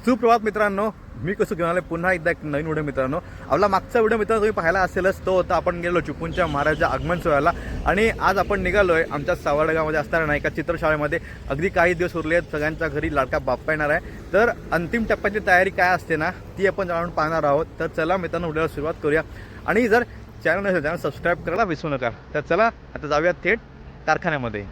सुप्रभात मित्रांनो, मी कसं घेऊन आले पुन्हा एकदा एक नवीन व्हिडिओ मित्रांनो. आपला मागचा व्हिडिओ मित्रांनो तुम्ही पाहायला असेलच, तो होता आपण गेलो चिपळूणच्या महाराजाच्या आगमन सोहळ्याला. आणि आज आपण निघालोय आमच्या सावर्डेगावमध्ये असताना नाही का चित्रशाळेमध्ये. अगदी काही दिवस उरले आहेत, सगळ्यांच्या घरी लाडका बाप्पा येणार आहे. तर अंतिम टप्प्याची तयारी काय असते ना, ती आपण जाणून पाहणार आहोत. तर चला मित्रांनो, व्हिडिओला सुरुवात करूया. आणि जर चॅनल नसेल चॅनल सबस्क्राईब करायला विसरू नका. तर चला आता जाऊया थेट कारखान्यामध्ये.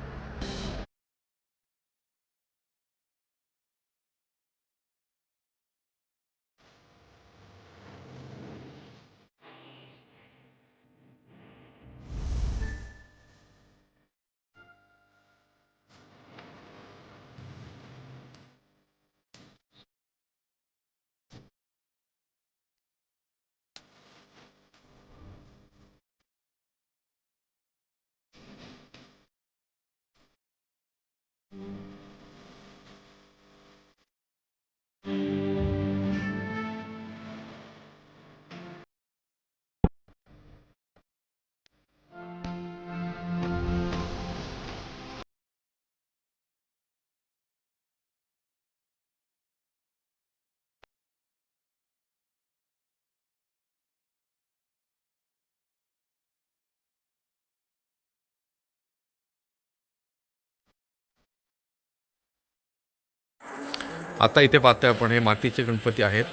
आता इथे पाहतोय आपण हे मातीचे गणपती आहेत.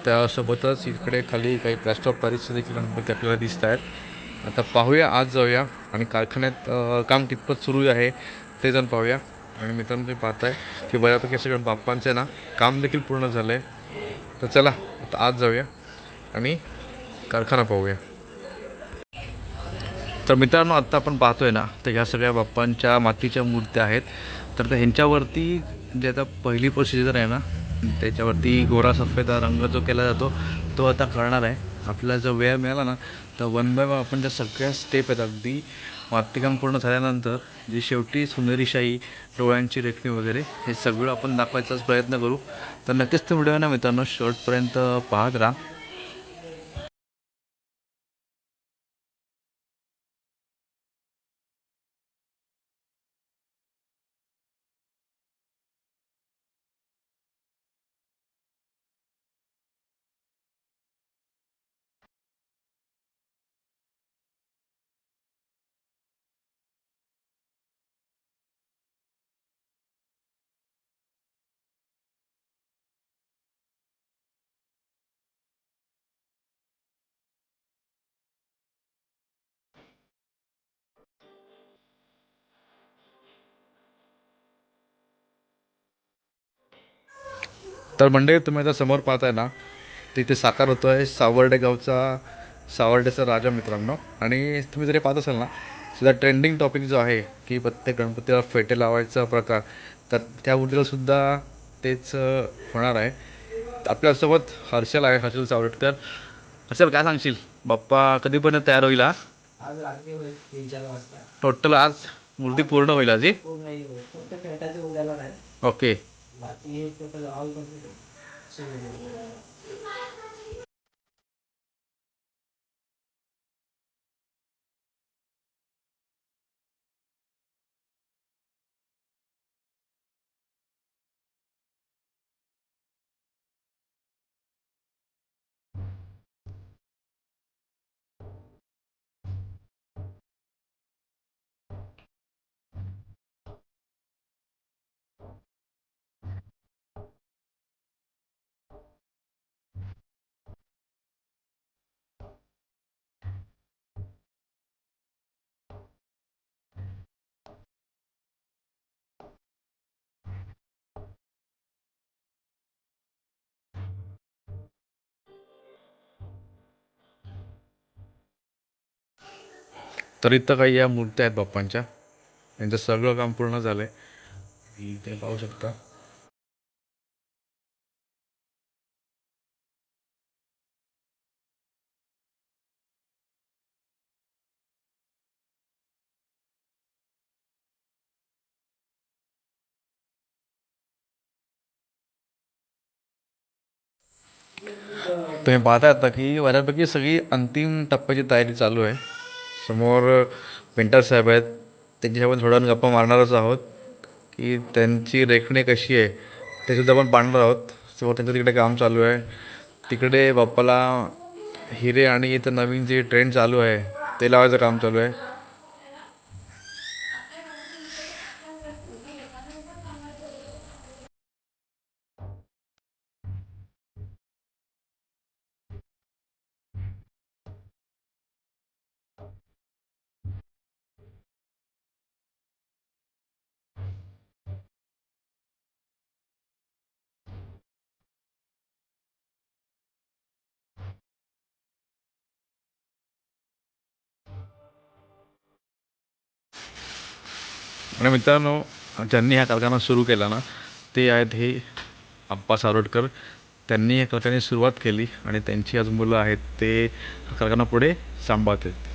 त्यासोबतच इकडे खाली काही प्लॅस्टर ऑफ पॅरिसचे देखील गणपती आपल्याला दिसत आहेत. आता पाहूया, आज जाऊया आणि कारखान्यात काम कितपत सुरू आहे ते जाऊन पाहूया. आणि मित्रांनो, तुम्ही पाहताय की बऱ्यापैकी सगळं बाप्पांचे ना काम देखील पूर्ण झालं आहे. तर चला आता आज जाऊया आणि कारखाना पाहूया. तर मित्रांनो, आत्ता आपण पाहतोय ना, तर ह्या सगळ्या बाप्पांच्या मातीच्या मूर्त्या आहेत. तर ह्यांच्यावरती जे आता पहिली प्रोसिजर आहे ना, त्याच्यावरती गोरा सफेद रंग जो केला जातो तो आता करणार आहे. आपल्याला जर वेळ मिळाला ना, तर वन बाय वन आपण ज्या सगळ्या स्टेप आहेत अगदी मातीकाम पूर्ण झाल्यानंतर जी शेवटी सुंदरीशाही, डोळ्यांची रेखणी वगैरे हे सगळं आपण दाखवायचाच प्रयत्न करू. तर नक्कीच तो व्हिडिओ ना मित्रांनो शेवटपर्यंत पाहत राहा. तर मंडळी, तुम्ही आता समोर पाहताय ना, तिथे साकार होतो आहे सावर्डे गावचा सावर्डेचा राजा मित्रांनो. आणि तुम्ही जरी पाहत असाल ना, सुद्धा ट्रेंडिंग टॉपिक जो आहे की प्रत्येक गणपतीला फेटे लावायचा प्रकार, तर त्या सुद्धा तेच होणार आहे. आपल्यासोबत हर्षल आहे, हर्षल सावर्डेकर. हर्षल, काय सांगशील, बाप्पा कधीपर्यंत तयार होईल? आज रात्री होईल 3-4 वाजता. टोटल आज मूर्ती पूर्ण होईल आजी? पूर्ण नाही होईल, फक्त फेटाचे उद्याला नाही. ओके. बाकी हे टोटल ऑल कम्प्लीट सुरू होईल. तर इथं काही या मूर्त्या आहेत बाप्पांच्या, यांचं सगळं काम पूर्ण झालं आहे, ते पाहू शकता. तुम्ही पाहता आता की बऱ्यापैकी सगळी अंतिम टप्प्याची तयारी चालू आहे. समोर पेंटर साहेब आहेत, त्यांच्यासोबत थोडं गप्पा मारणारच आहोत की त्यांची रेखणी कशी आहे ते सुद्धा आपण पाहणार आहोत. समोर त्यांचं तिकडे काम चालू आहे. तिकडे बाप्पाला हिरे आणि इथं नवीन जे ट्रेंड चालू आहे ते लावायचं काम चालू आहे. आणि मित्रांनो, ज्यांनी हा कारखाना सुरू केला ना ते आहेत हे आप्पा सारोडकर. त्यांनी या कारखान्याची सुरुवात केली आणि त्यांची आज मुलं आहेत ते हा कारखाना पुढे सांभाळत आहेत.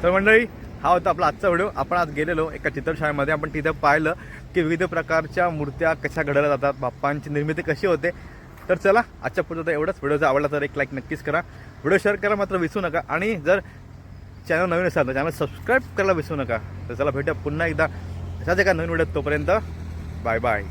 तर मंडळी, हा होता आपला आजचा व्हिडिओ. आपण आज गेलेलो एका चित्रशाळेमध्ये. आपण तिथं पाहिलं की विविध प्रकारच्या मूर्त्या कशा घडवल्या जातात, बाप्पांची निर्मिती कशी होते. तर चला, आजच्या पुढचं एवढंच. व्हिडिओ जर आवडला तर एक लाईक नक्कीच करा, व्हिडिओ शेअर करा मात्र विसरू नका. आणि जर चॅनल नवीन असाल तर चॅनल सबस्क्राईब करायला विसरू नका. तर चला, भेटूया पुन्हा एकदा अशाच एका नवीन व्हिडिओत. तोपर्यंत बाय बाय.